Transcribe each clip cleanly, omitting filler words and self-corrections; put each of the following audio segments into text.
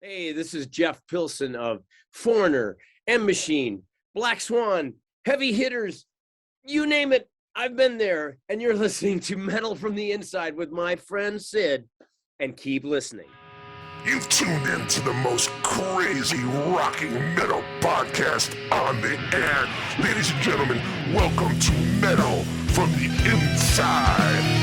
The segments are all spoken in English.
Hey, this is Jeff Pilson of Foreigner, M Machine, Black Swan, Heavy Hitters, you name it, I've been there. And you're listening to Metal from the Inside with my friend Sid, and keep listening. You've tuned in to the most crazy rocking metal podcast on the air. Ladies and gentlemen, welcome to Metal from the Inside.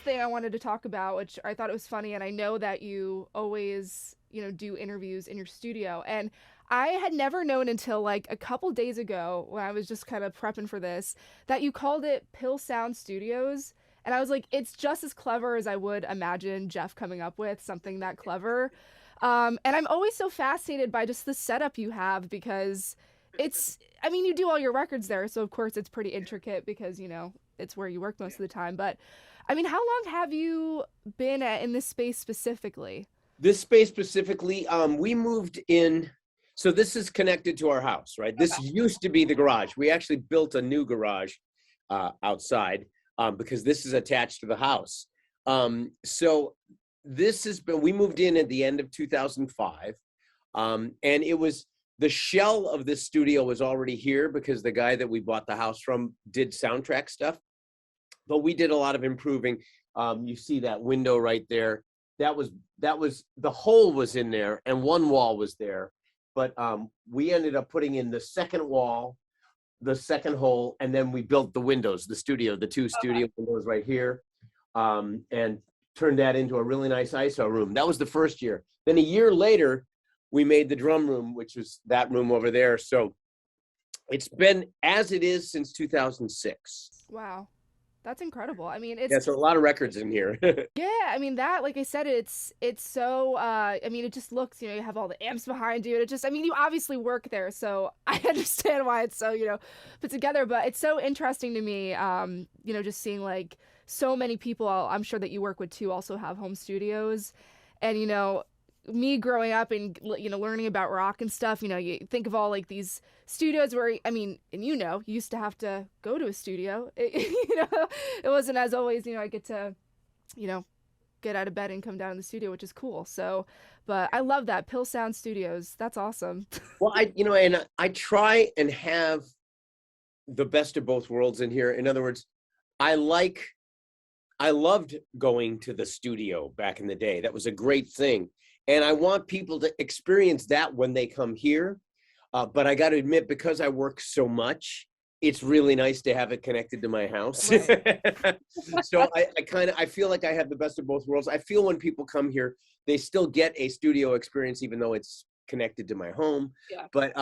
Thing I wanted to talk about, which I thought it was funny, and I know that you always, do interviews in your studio, and I had never known until like a couple days ago when I was just kind of prepping for this that you called it Pill Sound Studios, and I was like, it's just as clever as I would imagine Jeff coming up with something that clever. And I'm always so fascinated by just the setup you have because you do all your records there, so of course it's pretty intricate because, it's where you work most of the time, but how long have you been in this space specifically? This space specifically, we moved in. So this is connected to our house, right? This used to be the garage. We actually built a new garage outside because this is attached to the house. So this has been, we moved in at the end of 2005. And it was, the shell of this studio was already here because the guy that we bought the house from did soundtrack stuff. But we did a lot of improving. You see that window right there. That was the hole was in there and one wall was there. But we ended up putting in the second wall, the second hole, and then we built the windows, the two studio windows right here, and turned that into a really nice ISO room. That was the first year. Then a year later, we made the drum room, which was that room over there. So it's been as it is since 2006. Wow. That's incredible. So a lot of records in here. Yeah, that, like I said, it's so, it just looks, you have all the amps behind you. It just, you obviously work there, so I understand why it's so, put together, but it's so interesting to me, just seeing like so many people, I'm sure that you work with too, also have home studios. And, me growing up and, learning about rock and stuff, you think of all like these studios where, and you used to have to go to a studio. It wasn't as always, I get to, get out of bed and come down in the studio, which is cool. So, but I love that Pill Sound Studios. That's awesome. Well, I try and have the best of both worlds in here. In other words, I loved going to the studio back in the day. That was a great thing. And I want people to experience that when they come here. But I got to admit, because I work so much, it's really nice to have it connected to my house. Right. So I feel like I have the best of both worlds. I feel when people come here, they still get a studio experience, even though it's connected to my home. Yeah. But,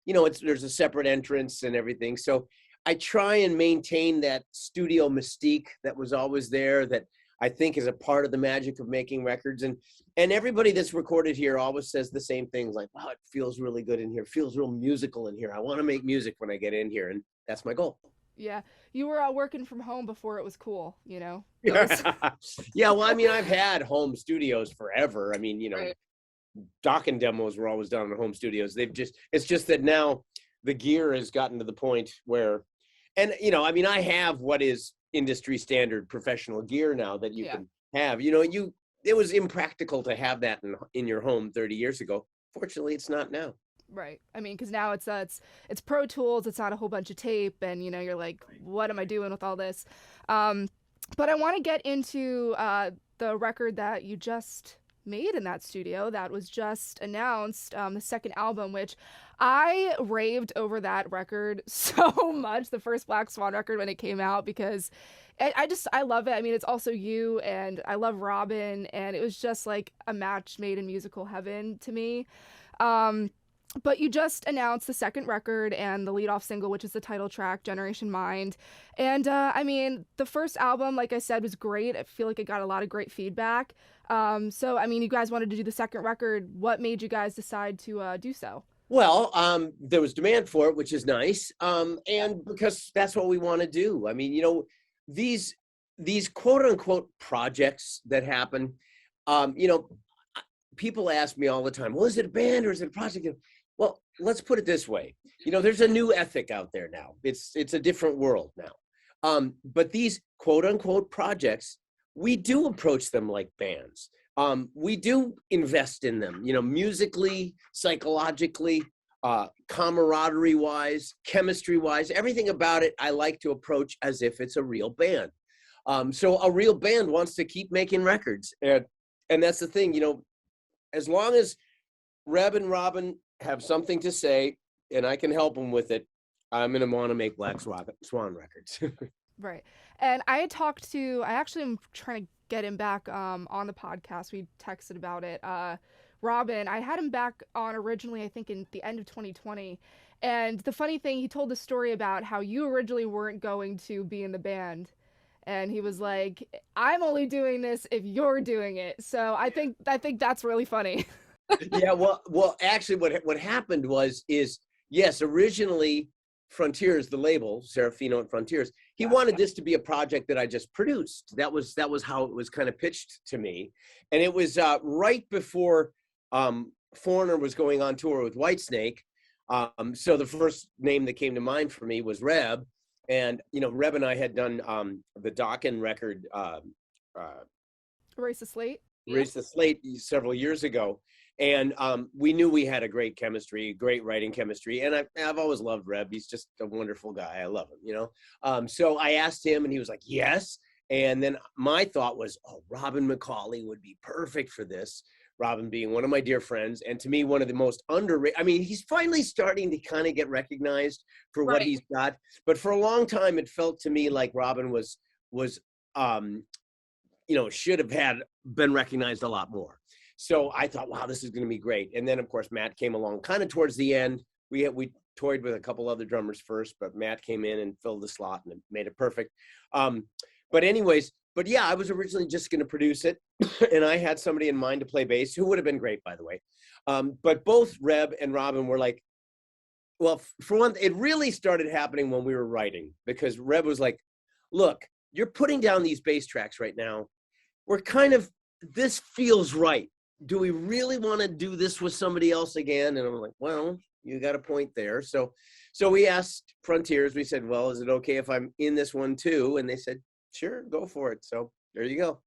there's a separate entrance and everything. So I try and maintain that studio mystique that was always there, that I think is a part of the magic of making records. And everybody that's recorded here always says the same things, like, wow, it feels really good in here. It feels real musical in here. I want to make music when I get in here. And that's my goal. Yeah. You were working from home before it was cool, Yeah, well, I've had home studios forever. Right. Dokken demos were always done in home studios. It's just that now the gear has gotten to the point where, and, I have what is industry standard professional gear now that you can have. It was impractical to have that in your home 30 years ago. Fortunately, it's not now. Right. Because now it's Pro Tools. It's not a whole bunch of tape, and you're like, what am I doing with all this? But I want to get into the record that you just made in that studio that was just announced, the second album, which I raved over that record so much, the first Black Swan record when it came out, because I love it. It's also you, and I love Robin, and it was just like a match made in musical heaven to me. But you just announced the second record and the lead-off single, which is the title track, Generation Mind. And, the first album, like I said, was great. I feel like it got a lot of great feedback. So, you guys wanted to do the second record. What made you guys decide to do so? Well, there was demand for it, which is nice. And because that's what we want to do. These quote unquote projects that happen, people ask me all the time, well, is it a band or is it a project? Well, let's put it this way. There's a new ethic out there now. It's a different world now. But these quote unquote projects, we do approach them like bands. We do invest in them, musically, psychologically, camaraderie wise, chemistry wise, everything about it. I like to approach as if it's a real band. So a real band wants to keep making records. And that's the thing, as long as Reb and Robin have something to say and I can help them with it, I'm going to want to make Black Swan records. Right. And I actually am trying to get him back on the podcast. We texted about it. Robin, I had him back on originally, I think in the end of 2020. And the funny thing, he told the story about how you originally weren't going to be in the band. And he was like, I'm only doing this if you're doing it. So I think that's really funny. Yeah, well, actually what happened is yes, originally Frontiers, the label, Serafino and Frontiers, he wanted this to be a project that I just produced. That was how it was kind of pitched to me. And it was right before Foreigner was going on tour with Whitesnake. So the first name that came to mind for me was Reb. And, Reb and I had done the Dokken record. Erase the Slate? Erase the Slate several years ago. And we knew we had a great chemistry, great writing chemistry. And I've always loved Reb. He's just a wonderful guy. I love him, So I asked him and he was like, yes. And then my thought was, Robin McCauley would be perfect for this. Robin being one of my dear friends, and to me, one of the most underrated. I mean, he's finally starting to kind of get recognized for what he's got. But for a long time, it felt to me like Robin was should have been recognized a lot more. So I thought, wow, this is going to be great. And then, of course, Matt came along kind of towards the end. We toyed with a couple other drummers first, but Matt came in and filled the slot and made it perfect. But yeah, I was originally just going to produce it, and I had somebody in mind to play bass, who would have been great, by the way. But both Reb and Robin were like, well, for one, it really started happening when we were writing, because Reb was like, look, you're putting down these bass tracks right now. This feels right. Do we really want to do this with somebody else again? And I'm like, well, you got a point there. So we asked Frontiers, we said, well, is it okay if I'm in this one too? And they said, sure, go for it. So there you go.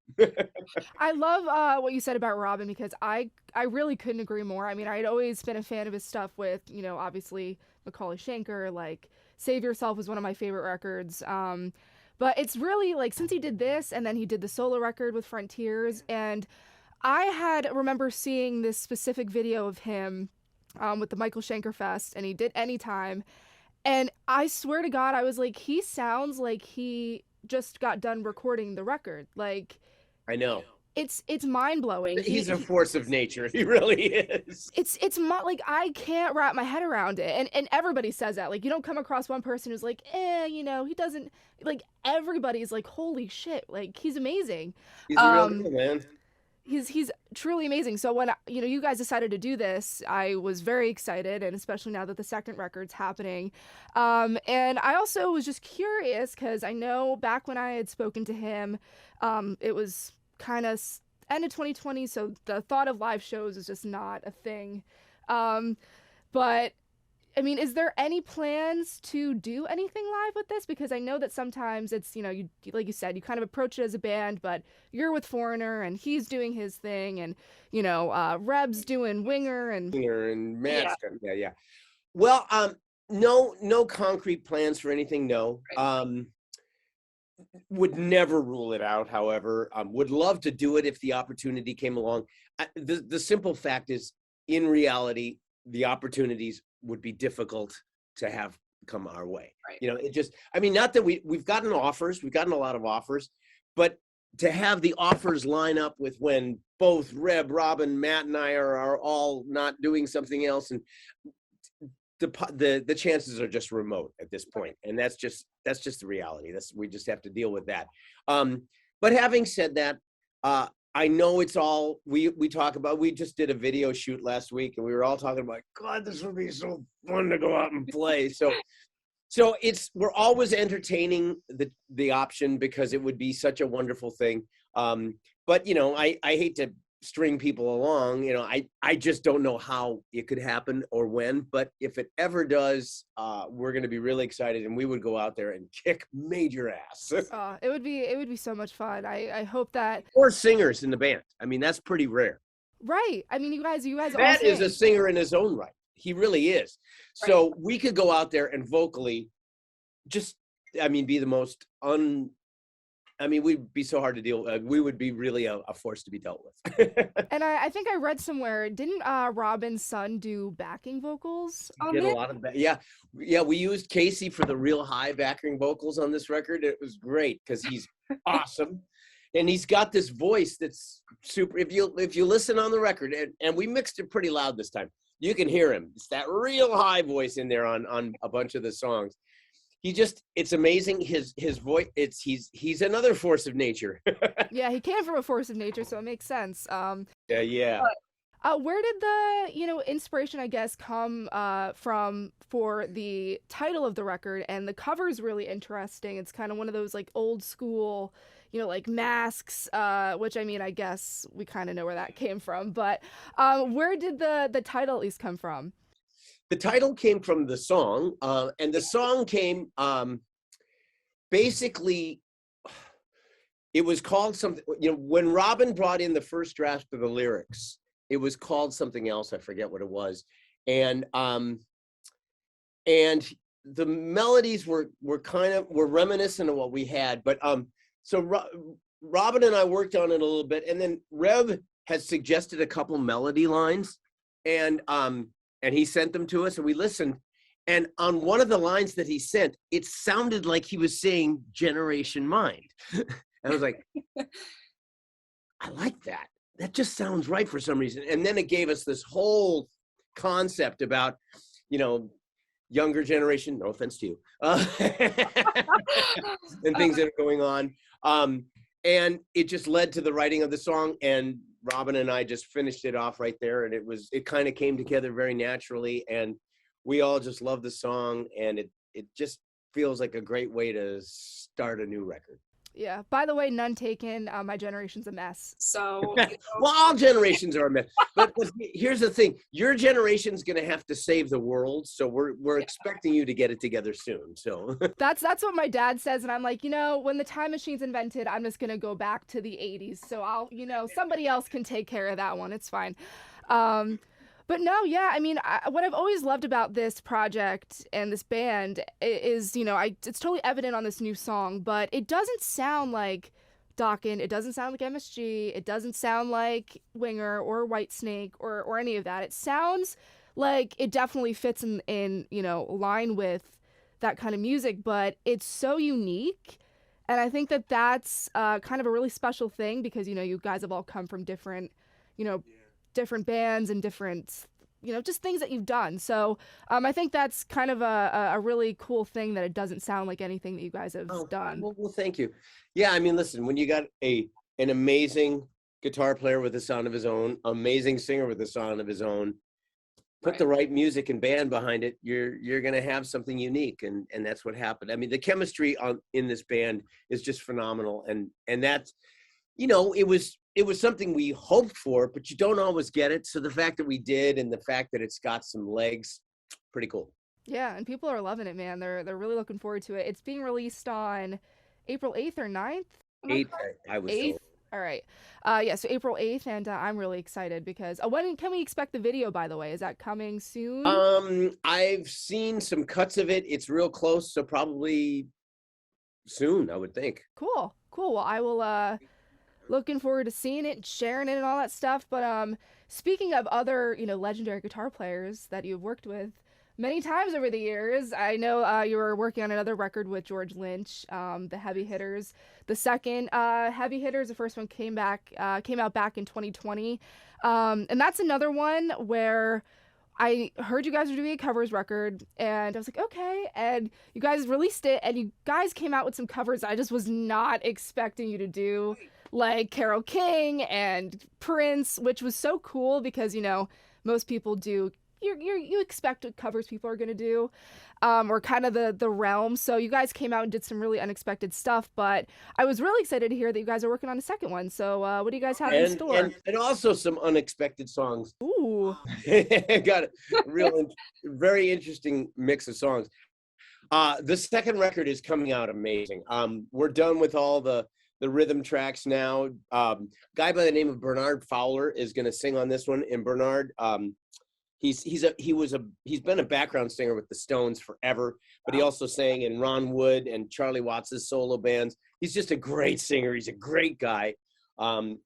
I love what you said about Robin, because I really couldn't agree more. I mean, I'd always been a fan of his stuff with, obviously Macaulay Schenker, like Save Yourself was one of my favorite records. But it's really like, since he did this and then he did the solo record with Frontiers, and I remember seeing this specific video of him with the Michael Schenker Fest, and he did Anytime. And I swear to God, I was like, he sounds like he just got done recording the record. Like, I know. It's mind-blowing. He's a force of nature. He really is. Like, I can't wrap my head around it. And everybody says that. Like, you don't come across one person who's like, he doesn't, like, everybody's like, holy shit, like, he's amazing. He's a real good man. He's truly amazing. So when you guys decided to do this, I was very excited, and especially now that the second record's happening. And I also was just curious, because I know back when I had spoken to him, it was kind of end of 2020, so the thought of live shows is just not a thing. But I mean, is there any plans to do anything live with this? Because I know that sometimes it's, you like you said, you kind of approach it as a band, but you're with Foreigner and he's doing his thing, and Reb's doing Winger and Matt's yeah. Well, no concrete plans for anything. No. Would never rule it out. However, would love to do it if the opportunity came along. The simple fact is, in reality, the opportunities would be difficult to have come our way. Right. Not that we've gotten offers, we've gotten a lot of offers, but to have the offers line up with when both Reb, Robin, Matt, and I are all not doing something else, and the chances are just remote at this point. And that's just the reality. We just have to deal with that. But having said that, I know it's all we talk about. We just did a video shoot last week, and we were all talking about, God, this would be so fun to go out and play. So we're always entertaining the option, because it would be such a wonderful thing. But I hate to string people along. You know, I just don't know how it could happen or when, but if it ever does, we're going to be really excited, and we would go out there and kick major ass. It would be so much fun. I hope that. Or singers in the band. I mean, that's pretty rare. Right. I mean, you guys all That is sing. a singer in his own right. He really is. Right. So we could go out there and vocally just, I mean, be the most we'd be so hard to deal with. We would be really a force to be dealt with. And I think I read somewhere, didn't Robin's son do backing vocals on Did it? a lot of yeah. We used Casey for the real high backing vocals on this record. It was great because he's awesome, and he's got this voice that's super. If you listen on the record, and we mixed it pretty loud this time, you can hear him. It's that real high voice in there on a bunch of the songs. It's amazing his voice. He's another force of nature. Yeah, he came from a force of nature, so it makes sense. Yeah. Where did the inspiration, I guess, come from for the title of the record? And the cover is really interesting. It's kind of one of those like old school, like masks, which I mean, I guess we kind of know where that came from. But where did the title at least come from? The title came from the song, and the song came basically. It was called something. When Robin brought in the first draft of the lyrics, it was called something else. I forget what it was, and the melodies were reminiscent of what we had. But so Robin and I worked on it a little bit, and then Rev had suggested a couple melody lines, and he sent them to us, and we listened. And on one of the lines that he sent, it sounded like he was saying "Generation Mind." And I was like, I like that. That just sounds right for some reason. And then it gave us this whole concept about, younger generation, no offense to you, and things that are going on. And it just led to the writing of the song, and Robin and I just finished it off right there. And it kind of came together very naturally, and we all just love the song, and it just feels like a great way to start a new record. Yeah. By the way, none taken. My generation's a mess. So. Well, all generations are a mess. But here's the thing: your generation's going to have to save the world. So we're expecting you to get it together soon. So that's what my dad says, and I'm like, when the time machine's invented, I'm just gonna go back to the '80s. So I'll, somebody else can take care of that one. It's fine. But no, yeah, I mean, what I've always loved about this project and this band is, it's totally evident on this new song, but it doesn't sound like Dokken, it doesn't sound like MSG, it doesn't sound like Winger or Whitesnake or any of that. It sounds like it definitely fits in line with that kind of music, but it's so unique. And I think that's kind of a really special thing because, you guys have all come from different, different bands and different, just things that you've done. So I think that's kind of a really cool thing that it doesn't sound like anything that you guys have done. Well, thank you. Yeah, I mean, listen, when you got an amazing guitar player with a sound of his own, amazing singer with a sound of his own, put the right music and band behind it, you're going to have something unique. And that's what happened. I mean, the chemistry in this band is just phenomenal. And that's, it was something we hoped for, but you don't always get it. So the fact that we did, and the fact that it's got some legs, pretty cool. Yeah, and people are loving it, man. They're really looking forward to it. It's being released on April 8th or 9th? 8th, I was 8th? told. All right. Yeah, so April 8th, and I'm really excited because when can we expect the video, by the way? Is that coming soon? I've seen some cuts of it. It's real close, so probably soon, I would think. Cool. Well, I will looking forward to seeing it and sharing it and all that stuff. But speaking of other, legendary guitar players that you've worked with many times over the years, I know you were working on another record with George Lynch, the Heavy Hitters. The second Heavy Hitters, the first one came out back in 2020, and that's another one where I heard you guys were doing a covers record, and I was like, okay, and you guys released it, and you guys came out with some covers I just was not expecting you to do, like Carole King and Prince, which was so cool because, most people do, you expect what covers people are gonna do, or kind of the realm. So you guys came out and did some really unexpected stuff, but I was really excited to hear that you guys are working on a second one. So what do you guys have in store? And also some unexpected songs. Ooh. Got a very interesting mix of songs. The second record is coming out amazing. We're done with all the rhythm tracks now. Guy by the name of Bernard Fowler is going to sing on this one. And Bernard, he's been a background singer with the Stones forever, but he also sang in Ron Wood and Charlie Watts's solo bands. He's just a great singer. He's a great guy,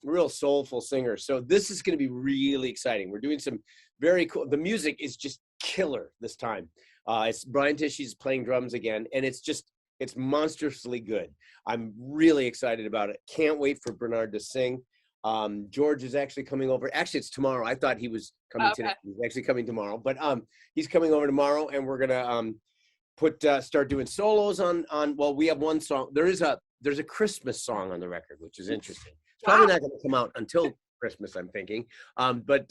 real soulful singer. So this is going to be really exciting. We're doing some very cool. The music is just killer this time. It's Brian Tishy's playing drums again, and it's monstrously good. I'm really excited about it. Can't wait for Bernard to sing. George is actually coming over. Actually, it's tomorrow. I thought he was coming today. He's actually coming tomorrow, but he's coming over tomorrow, and we're gonna start doing solos on. Well, we have one song. There's a Christmas song on the record, which is interesting. It's probably not going to come out until Christmas, I'm thinking. But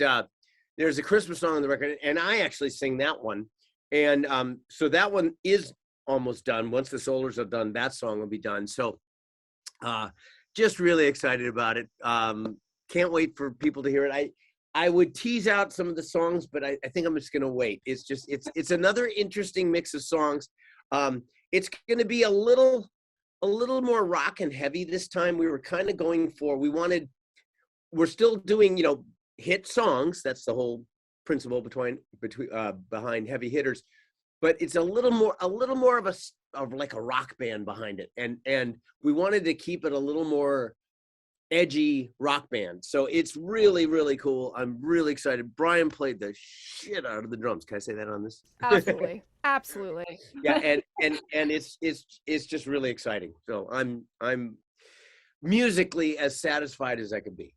there's a Christmas song on the record, and I actually sing that one. And so that one is almost done. Once the solos are done, that song will be done. So just really excited about it. Can't wait for people to hear it. I would tease out some of the songs, but I think I'm just going to wait. It's another interesting mix of songs. It's going to be a little more rock and heavy this time. We were kind of going for, we're still doing, hit songs. That's the whole principle behind heavy hitters, but it's a little more of like a rock band behind it, and we wanted to keep it a little more edgy rock band. So it's really, really cool. I'm really excited. Brian played the shit out of the drums. Can I say that on this? Absolutely. Absolutely. Yeah, and it's just really exciting. So I'm musically as satisfied as I could be.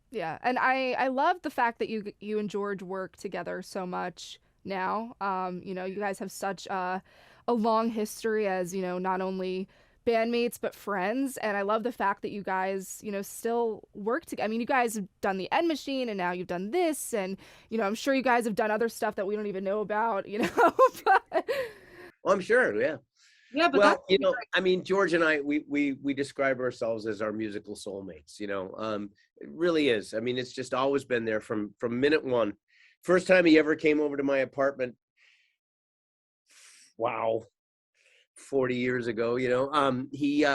Yeah, and I love the fact that you and George work together so much now. You guys have such a long history as, not only bandmates but friends, and I love the fact that you guys, still work together. I mean, you guys have done the End Machine, and now you've done this, and I'm sure you guys have done other stuff that we don't even know about, but... Well, I'm sure, yeah. Yeah, but I mean, George and I, we describe ourselves as our musical soulmates. It really is. I mean, it's just always been there from minute one. First time he ever came over to my apartment, wow, 40 years ago. He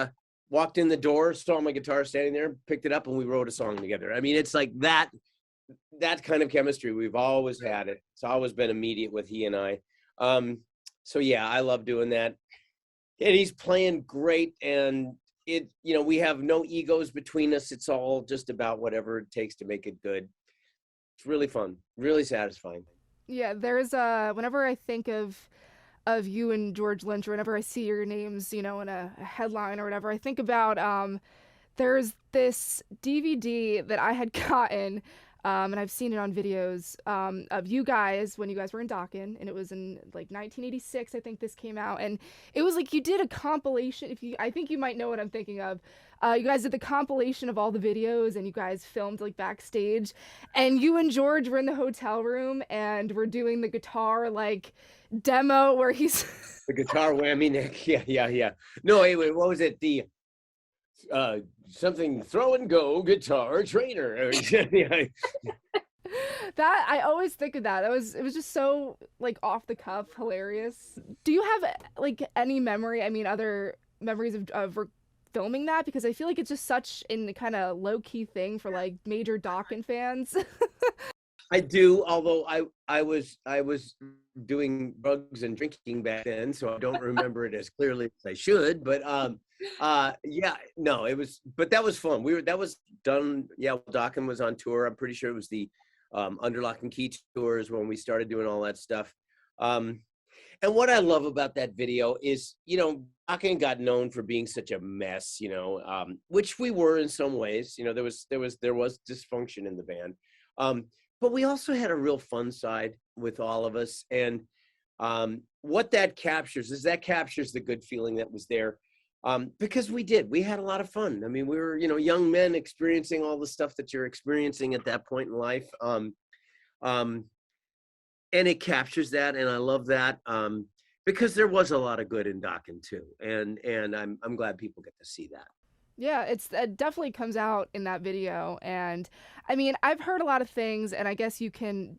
walked in the door, saw my guitar standing there, picked it up, and we wrote a song together. I mean, it's like that kind of chemistry we've always had. It's always been immediate with he and I. So yeah, I love doing that. And he's playing great, and we have no egos between us. It's all just about whatever it takes to make it good. It's really fun, really satisfying. Yeah, there's whenever I think of you and George Lynch, or whenever I see your names, in a headline or whatever, I think about there's this DVD that I had gotten, and I've seen it on videos, of you guys when you guys were in Dokken, and it was in like 1986, I think this came out, and it was like you did a compilation. I think you might know what I'm thinking of. You guys did the compilation of all the videos, and you guys filmed like backstage, and you and George were in the hotel room, and we're doing the guitar like demo where he's the guitar whammy neck. Yeah. No, wait, what was it? The something throw and go guitar trainer. That I always think of that. It was just so like off the cuff, hilarious. Do you have like any memory? I mean, other memories of filming that, because I feel like it's just such a kind of low key thing for like major Dokken fans. I do, although I was doing drugs and drinking back then, so I don't remember it as clearly as I should. But yeah, no, it was. But that was fun. That was done. Yeah, Dokken was on tour. I'm pretty sure it was the Under Lock and Key tours when we started doing all that stuff. And what I love about that video is, Dokken got known for being such a mess, which we were in some ways. There was dysfunction in the band. But we also had a real fun side with all of us. And what that captures the good feeling that was there. Because we had a lot of fun. I mean, we were, young men experiencing all the stuff that you're experiencing at that point in life. and it captures that, and I love that, because there was a lot of good in Dokken too, and I'm glad people get to see that. Yeah, it definitely comes out in that video, and I mean, I've heard a lot of things, and I guess you can,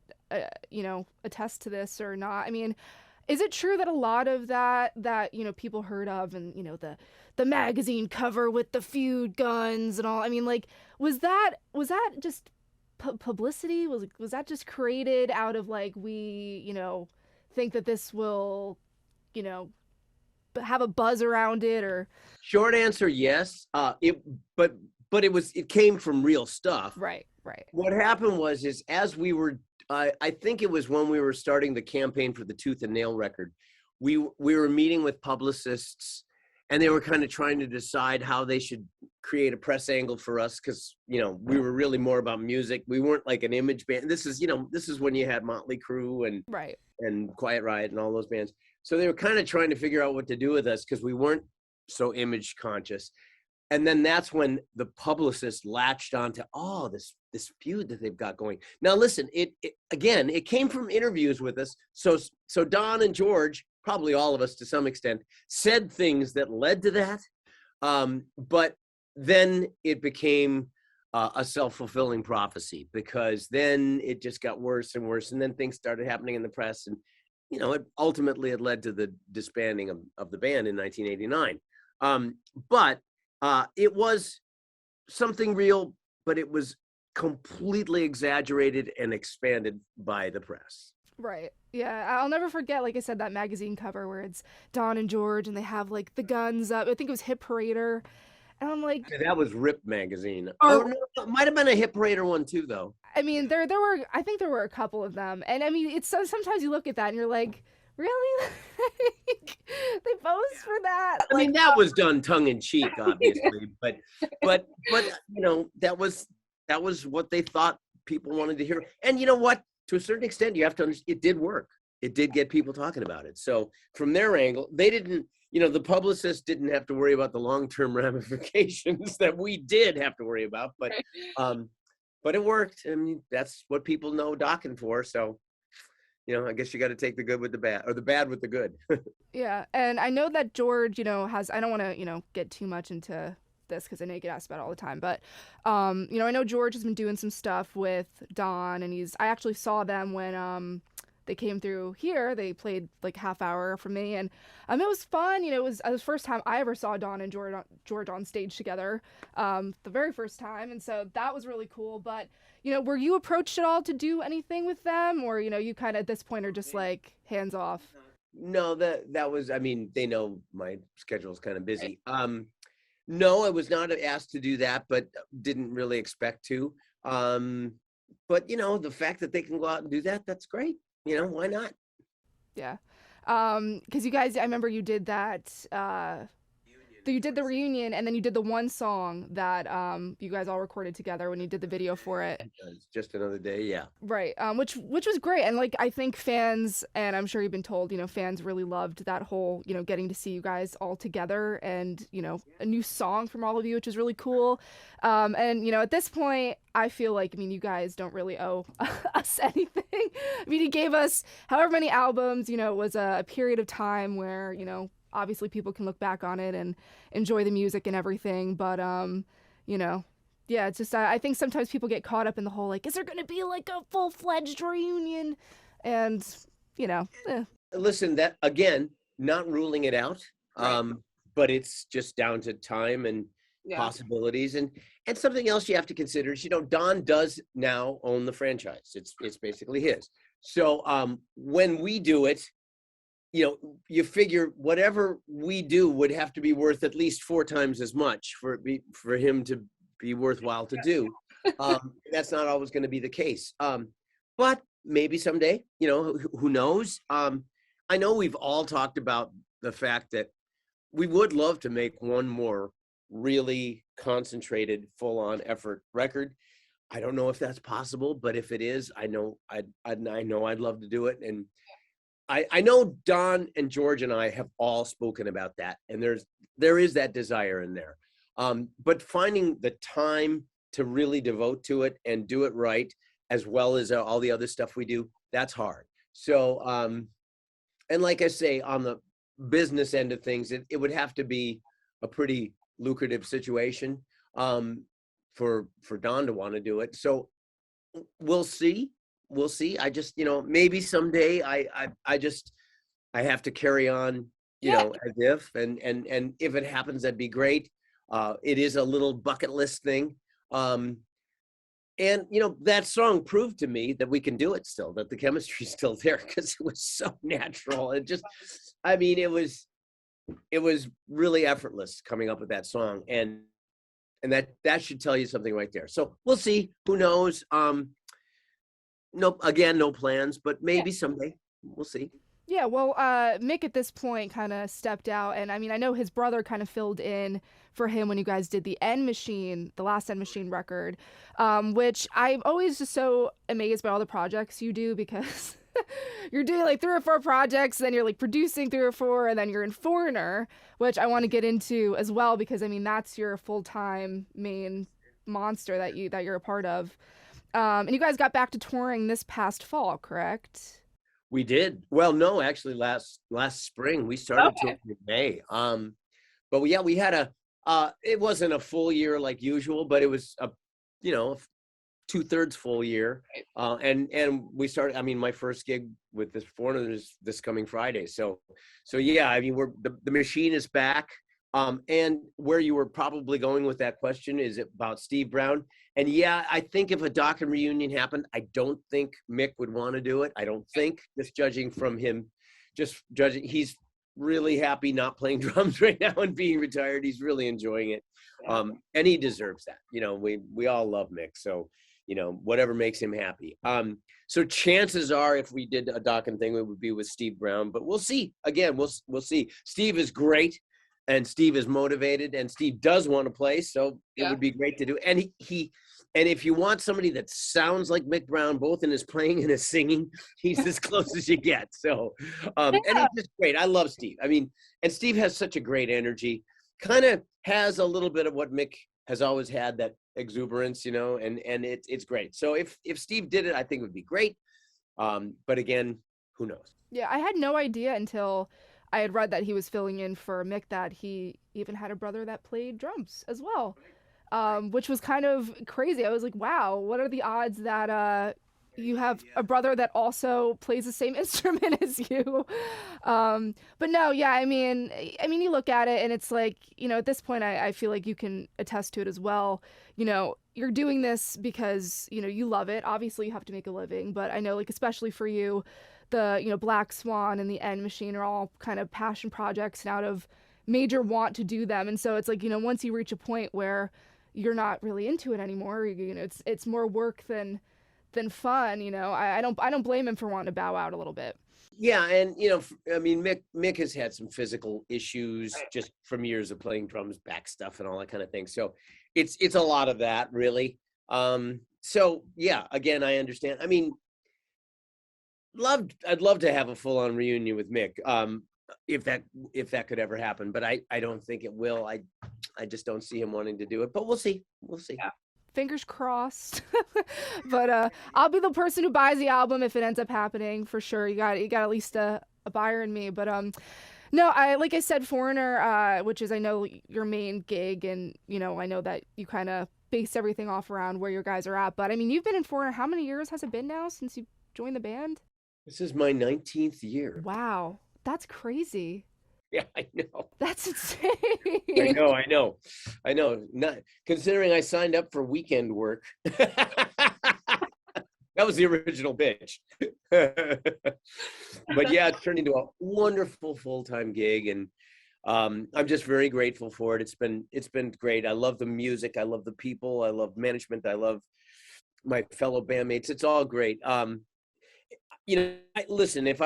attest to this or not. I mean, is it true that a lot of that people heard of, and the magazine cover with the feud guns and all? I mean, like, was that just publicity? Was that just created out of like we think that this will you know have a buzz around it, or Short answer, yes. But it came from real stuff. right? What happened was, is as we were, I think it was when we were starting the campaign for the Tooth and Nail record, we were meeting with publicists, and they were kind of trying to decide how they should create a press angle for us, because we were really more about music. We weren't like an image band. This is when you had Motley Crue and Quiet Riot and all those bands. So they were kind of trying to figure out what to do with us, because we weren't so image conscious. And then that's when the publicist latched onto, this feud that they've got going. Now, listen, it came from interviews with us. So Don and George, probably all of us to some extent, said things that led to that. But then it became a self-fulfilling prophecy, because then it just got worse and worse. And then things started happening in the press, and it ultimately led to the disbanding of the band in 1989. But it was something real, but it was completely exaggerated and expanded by the press. Right. Yeah, I'll never forget, like I said, that magazine cover where it's Don and George and they have like the guns up. I think it was Hip Parader. And I'm like, that was Rip magazine. Oh no, it might have been a Hip Parader one too, though. I mean, I think there were a couple of them. And I mean, it's sometimes you look at that and you're like, really? They posed for that? I mean, that was done tongue in cheek, obviously, but that was what they thought people wanted to hear. And you know what? To a certain extent, you have to understand, it did work. It did get people talking about it. So from their angle, they didn't, the publicist didn't have to worry about the long-term ramifications that we did have to worry about. But it worked. I mean, that's what people know Dokken for. So, I guess you got to take the good with the bad, or the bad with the good. Yeah, and I know that George, has. I don't want to, get too much into this because I know you get asked about it all the time. But, I know George has been doing some stuff with Don, and I actually saw them when they came through here. They played like half hour for me, and it was fun. It was the first time I ever saw Don and George on stage together, the very first time, and so that was really cool. But were you approached at all to do anything with them, or you kind of at this point are just like hands off? No, that was. I mean, they know my schedule is kind of busy. No, I was not asked to do that, but didn't really expect to. But the fact that they can go out and do that, that's great. Why not? Yeah. Because you guys, I remember you did that, you did the reunion, and then you did the one song that you guys all recorded together when you did the video for it. It's Just Another Day, yeah. Right. Which was great. And like, I think fans, and I'm sure you've been told, fans really loved that whole, getting to see you guys all together, and, a new song from all of you, which is really cool. And, at this point, I feel like, you guys don't really owe us anything. You gave us however many albums, it was a period of time where, obviously people can look back on it and enjoy the music and everything. But, yeah, it's just, I think sometimes people get caught up in the whole, like, is there going to be like a full-fledged reunion? And, Listen, that, again, not ruling it out, Right. But it's just down to time and possibilities. And something else you have to consider is, Don does now own the franchise. It's basically his. So when we do it, you figure whatever we do would have to be worth at least 4 times as much for him to be worthwhile to do. That's not always going to be the case. But maybe someday, who knows? I know we've all talked about the fact that we would love to make one more really concentrated, full-on effort record. I don't know if that's possible, but if it is, I know I'd love to do it. And I know Don and George and I have all spoken about that, and there is that desire in there. But finding the time to really devote to it and do it right, as well as all the other stuff we do, that's hard. So, and like I say, on the business end of things, it would have to be a pretty lucrative situation for Don to want to do it. So we'll see. We'll see. I just, maybe someday I have to carry on, as if, and if it happens, that'd be great. It is a little bucket list thing. And, that song proved to me that we can do it still, that the chemistry's still there, because it was so natural. It just, it was really effortless coming up with that song. And that should tell you something right there. So we'll see. Who knows? No plans, but maybe someday. We'll see. Yeah, well, Mick at this point kind of stepped out, and I know his brother kind of filled in for him when you guys did the last End Machine record, which I'm always just so amazed by all the projects you do, because you're doing like 3 or 4 projects, then you're like producing 3 or 4, and then you're in Foreigner, which I want to get into as well, because that's your full-time main monster that you're a part of. And you guys got back to touring this past fall, correct? We did. Well, no, actually last spring we started touring in May. But yeah, we had it wasn't a full year like usual, but it was a 2/3 full year. And we started, my first gig with this Foreigner is this coming Friday. So yeah, the machine is back. And where you were probably going with that question is about Steve Brown. And yeah, I think if a Dokken reunion happened, I don't think Mick would want to do it. I don't think, just judging from him, he's really happy not playing drums right now and being retired. He's really enjoying it. And he deserves that. We all love Mick. So, whatever makes him happy. So chances are, if we did a Dokken thing, it would be with Steve Brown, but we'll see. Again, we'll see. Steve is great. And Steve is motivated, and Steve does want to play, so it would be great to do. And and if you want somebody that sounds like Mick Brown, both in his playing and his singing, he's as close as you get. So, and he's just great. I love Steve. And Steve has such a great energy. Kind of has a little bit of what Mick has always had, that exuberance, and it's great. So if Steve did it, I think it would be great. But again, who knows? Yeah, I had no idea until I had read that he was filling in for Mick that he even had a brother that played drums as well, which was kind of crazy. I was like, wow, what are the odds that you have a brother that also plays the same instrument as you? But no, yeah, you look at it and it's like, at this point, I feel like you can attest to it as well. You're doing this because, you love it. Obviously, you have to make a living, but I know, like, especially for you, the Black Swan and the End Machine are all kind of passion projects and out of major want to do them. And so it's like, once you reach a point where you're not really into it anymore, it's more work than fun. I don't blame him for wanting to bow out a little bit. Yeah, and Mick has had some physical issues just from years of playing drums, back stuff, and all that kind of thing. So it's a lot of that, really. So yeah, again, I understand. I'd love to have a full-on reunion with Mick, if that could ever happen, but I don't think it will. I just don't see him wanting to do it, but we'll see. Yeah. Fingers crossed. But I'll be the person who buys the album if it ends up happening, for sure. You got at least a buyer in me. But no, like I said, Foreigner, which is, I know, your main gig, and I know that you kind of base everything off around where your guys are at. But you've been in Foreigner, how many years has it been now since you joined the band? This is my 19th year. Wow, that's crazy. Yeah, I know. That's insane. I know. Not considering I signed up for weekend work. That was the original pitch. But yeah, it's turned into a wonderful full-time gig, and I'm just very grateful for it. It's been great. I love the music. I love the people. I love management. I love my fellow bandmates. It's all great. Listen, if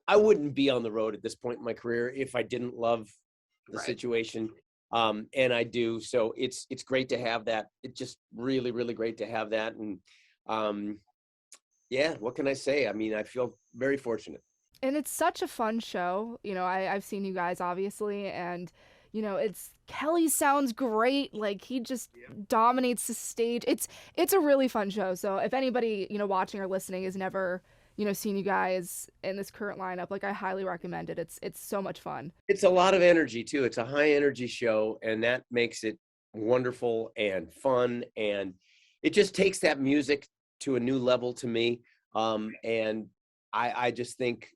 I wouldn't be on the road at this point in my career if I didn't love the situation. And I do. So it's great to have that. It's just really, really great to have that. And yeah, what can I say? I feel very fortunate. And it's such a fun show. I've seen you guys, obviously, and Kelly sounds great. Like, he just dominates the stage. It's a really fun show. So if anybody, watching or listening has never, seeing you guys in this current lineup. Like, I highly recommend it. It's so much fun. It's a lot of energy too. It's a high energy show, and that makes it wonderful and fun, and it just takes that music to a new level to me. And I just think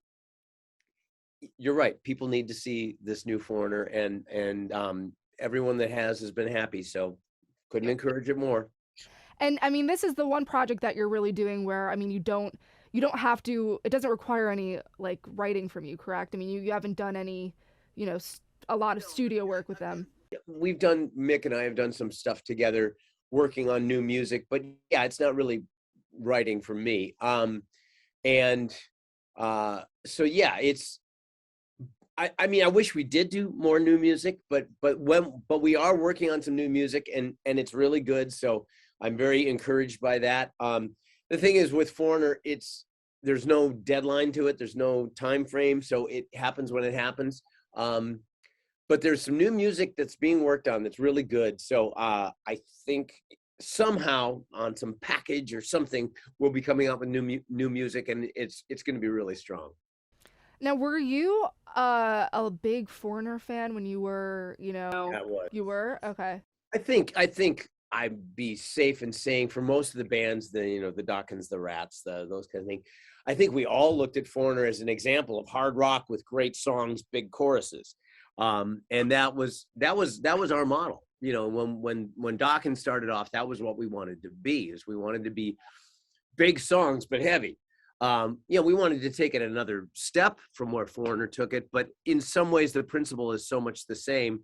you're right. People need to see this new Foreigner, and everyone that has been happy. So couldn't encourage it more. And I mean, this is the one project that you're really doing where, I mean, you don't have to, it doesn't require any like writing from you, correct? I mean, you haven't done any, a lot of studio work with them. We've done, Mick and I have done some stuff together working on new music, but yeah, it's not really writing for me. So yeah, it's, I mean, I wish we did do more new music, but we are working on some new music, and it's really good. So I'm very encouraged by that. The thing is with Foreigner, there's no deadline to it. There's no time frame. So it happens when it happens. But there's some new music that's being worked on that's really good. So I think somehow on some package or something, we'll be coming up with new music, and it's going to be really strong. Now, were you a big Foreigner fan when you were, you were? Okay. I think I'd be safe in saying for most of the bands, the Dokkens, the Rats, those kind of things, I think we all looked at Foreigner as an example of hard rock with great songs, big choruses. And that was our model. When Dokken started off, that was what we wanted to be, is we wanted to be big songs, but heavy. We wanted to take it another step from where Foreigner took it, but in some ways the principle is so much the same.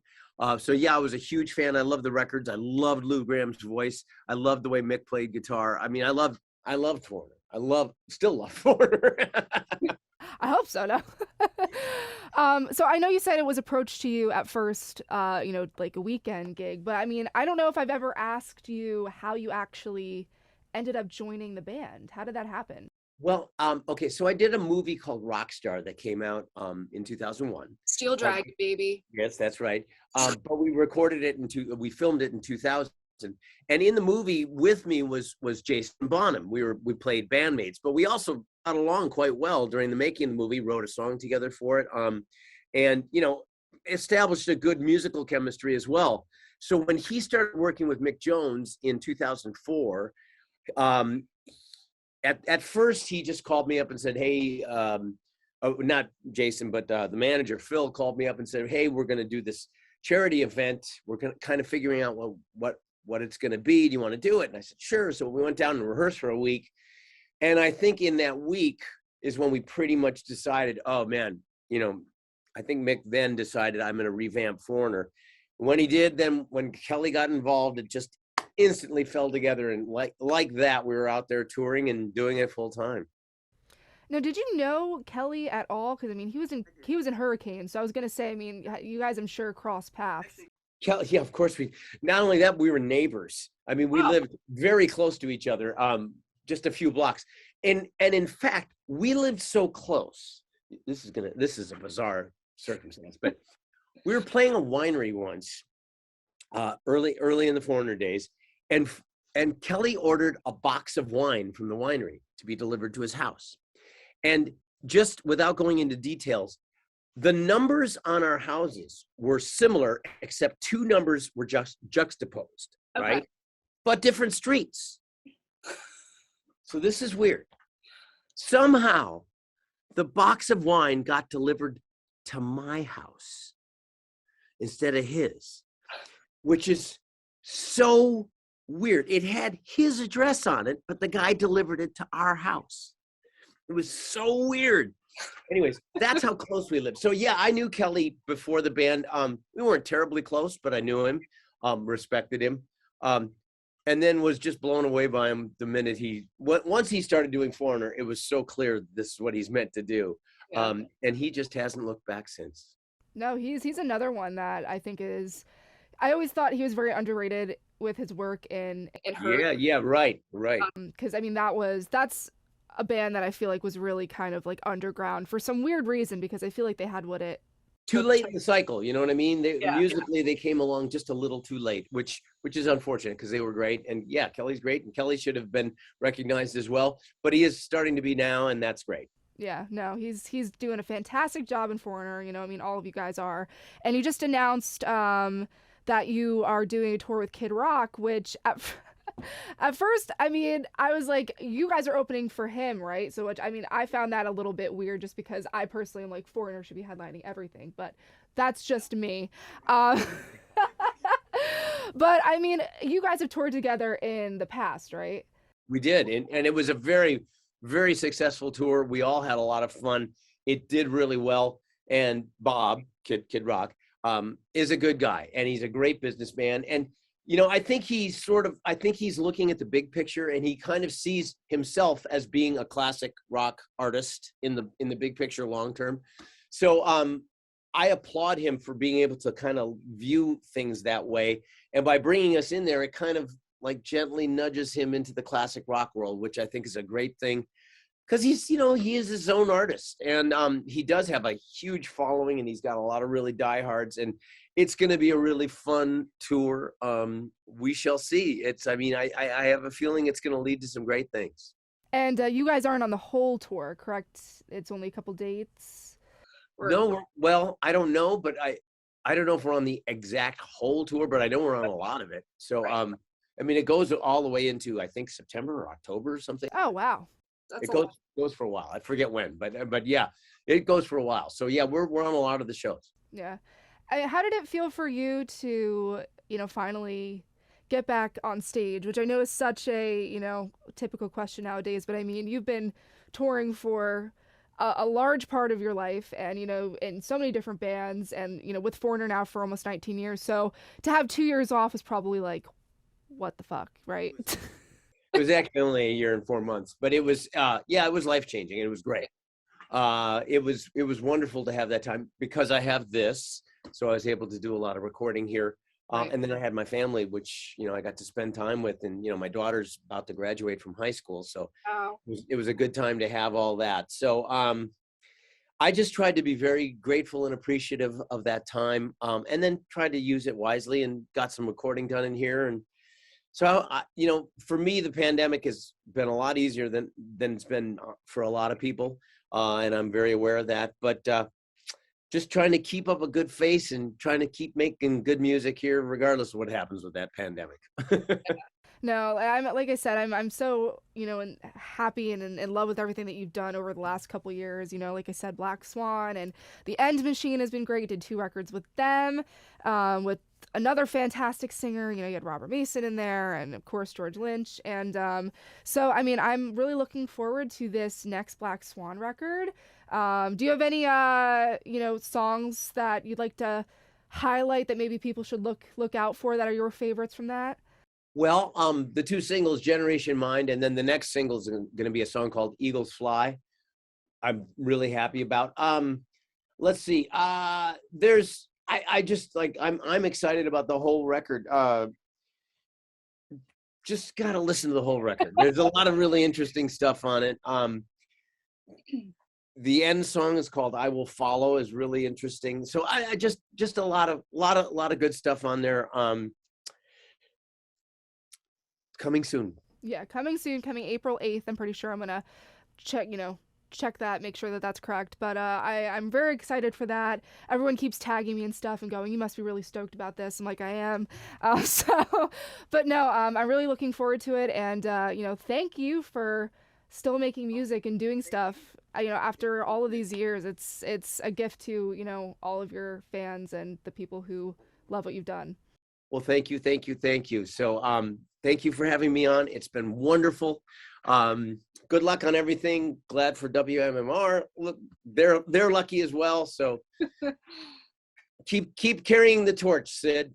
So yeah, I was a huge fan. I loved the records. I loved Lou Graham's voice. I loved the way Mick played guitar. I mean, I loved Foreigner. Still love Foreigner. I hope so, no? So I know you said it was approached to you at first, like a weekend gig, but I mean, I don't know if I've ever asked you how you actually ended up joining the band. How did that happen? Well, okay, so I did a movie called Rockstar that came out in 2001. Steel Dragon, baby. Yes, that's right. But we recorded it we filmed it in 2000. And in the movie with me was Jason Bonham. We played bandmates, but we also got along quite well during the making of the movie, wrote a song together for it, and established a good musical chemistry as well. So when he started working with Mick Jones in 2004, at first he just called me up and said, hey, not Jason, but the manager, Phil, called me up and said, hey, we're going to do this charity event. We're kind of figuring out what it's going to be. Do you want to do it? And I said, sure. So we went down and rehearsed for a week. And I think in that week is when we pretty much decided, oh man, I think Mick then decided I'm going to revamp Foreigner. When he did, then when Kelly got involved, it just instantly fell together. And like that, we were out there touring and doing it full time. Now, did you know Kelly at all? Because I mean, he was in Hurricane. So I was going to say, I mean, you guys, I'm sure, crossed paths. Kelly, yeah, of course not only that, we were neighbors. I mean, we lived very close to each other, just a few blocks. And in fact, we lived so close. This is a bizarre circumstance, but we were playing a winery once, early in the Foreigner days, and Kelly ordered a box of wine from the winery to be delivered to his house. And just without going into details, the numbers on our houses were similar, except two numbers were just juxtaposed, okay, right? But different streets. So this is weird. Somehow, the box of wine got delivered to my house instead of his, which is so weird. It had his address on it, but the guy delivered it to our house. It was so weird. Anyways, that's how close we lived. So yeah, I knew Kelly before the band. We weren't terribly close, but I knew him, respected him, and then was just blown away by him the minute once he started doing Foreigner. It was so clear this is what he's meant to do, and he just hasn't looked back since. No, he's another one that I think is. I always thought he was very underrated with his work in her. Yeah, right. Because I mean, that's a band that I feel like was really kind of like underground for some weird reason, because I feel like they had what it too late in the cycle, you know what I mean? Yeah. Musically, they came along just a little too late, which is unfortunate because they were great. And yeah, Kelly's great, and Kelly should have been recognized as well, but he is starting to be now, and that's great. Yeah, no, he's doing a fantastic job in Foreigner. You know, I mean, all of you guys are. And you just announced that you are doing a tour with Kid Rock, which at first, I mean, I was like, you guys are opening for him, right? So, which, I mean, I found that a little bit weird just because I personally am like, Foreigner should be headlining everything, but that's just me. But I mean, you guys have toured together in the past, right? We did, and it was a very, very successful tour. We all had a lot of fun. It did really well. And Bob, Kid Rock, is a good guy, and he's a great businessman. And, you know, I think he's looking at the big picture, and he kind of sees himself as being a classic rock artist in the big picture long term. So I applaud him for being able to kind of view things that way. And by bringing us in there, it kind of like gently nudges him into the classic rock world, which I think is a great thing, because he's, you know, he is his own artist, and he does have a huge following, and he's got a lot of really diehards, and it's going to be a really fun tour. We shall see. I have a feeling it's going to lead to some great things. And you guys aren't on the whole tour, correct? It's only a couple dates. No, well, I don't know, but I don't know if we're on the exact whole tour, but I know we're on a lot of it. So, right. I mean, it goes all the way into, I think, September or October or something. Oh, wow. It goes for a while. I forget when, but yeah, it goes for a while. So yeah, we're on a lot of the shows. Yeah. How did it feel for you to, you know, finally get back on stage, which I know is such a, you know, typical question nowadays, but I mean, you've been touring for a large part of your life, and, you know, in so many different bands, and, you know, with Foreigner now for almost 19 years. So to have 2 years off is probably like, what the fuck, right? It was actually only a year and 4 months, but it was, it was life-changing. It was great. It was wonderful to have that time because I have this, so I was able to do a lot of recording here. Right. And then I had my family, which, you know, I got to spend time with, and, you know, my daughter's about to graduate from high school. So it was a good time to have all that. So I just tried to be very grateful and appreciative of that time, and then tried to use it wisely, and got some recording done in here. And so, you know, for me, the pandemic has been a lot easier than it's been for a lot of people. And I'm very aware of that. But just trying to keep up a good face and trying to keep making good music here, regardless of what happens with that pandemic. No, like I said, I'm so, you know, happy and in love with everything that you've done over the last couple years. You know, like I said, Black Swan and The End Machine has been great. Did 2 records with them, with another fantastic singer. You know, you had Robert Mason in there, and of course George Lynch. And so, I mean, I'm really looking forward to this next Black Swan record. Do you have any, you know, songs that you'd like to highlight that maybe people should look out for that are your favorites from that? Well, the 2 singles, Generation Mind, and then the next single is going to be a song called Eagles Fly. I'm really happy about. Let's see. There's, I just like, I'm excited about the whole record. Just got to listen to the whole record. There's a lot of really interesting stuff on it. The end song is called I Will Follow, is really interesting. So I just a lot of good stuff on there. Coming soon. Yeah, coming soon, coming April 8th. I'm pretty sure I'm going to check that, make sure that that's correct. But I'm very excited for that. Everyone keeps tagging me and stuff and going, you must be really stoked about this. I'm like, I am. But no, I'm really looking forward to it. And, you know, thank you for still making music and doing stuff. You know, after all of these years, it's a gift to, you know, all of your fans and the people who love what you've done. Well, thank you. So, thank you for having me on. It's been wonderful. Good luck on everything. Glad for WMMR. Look, they're lucky as well. So keep carrying the torch, Sid.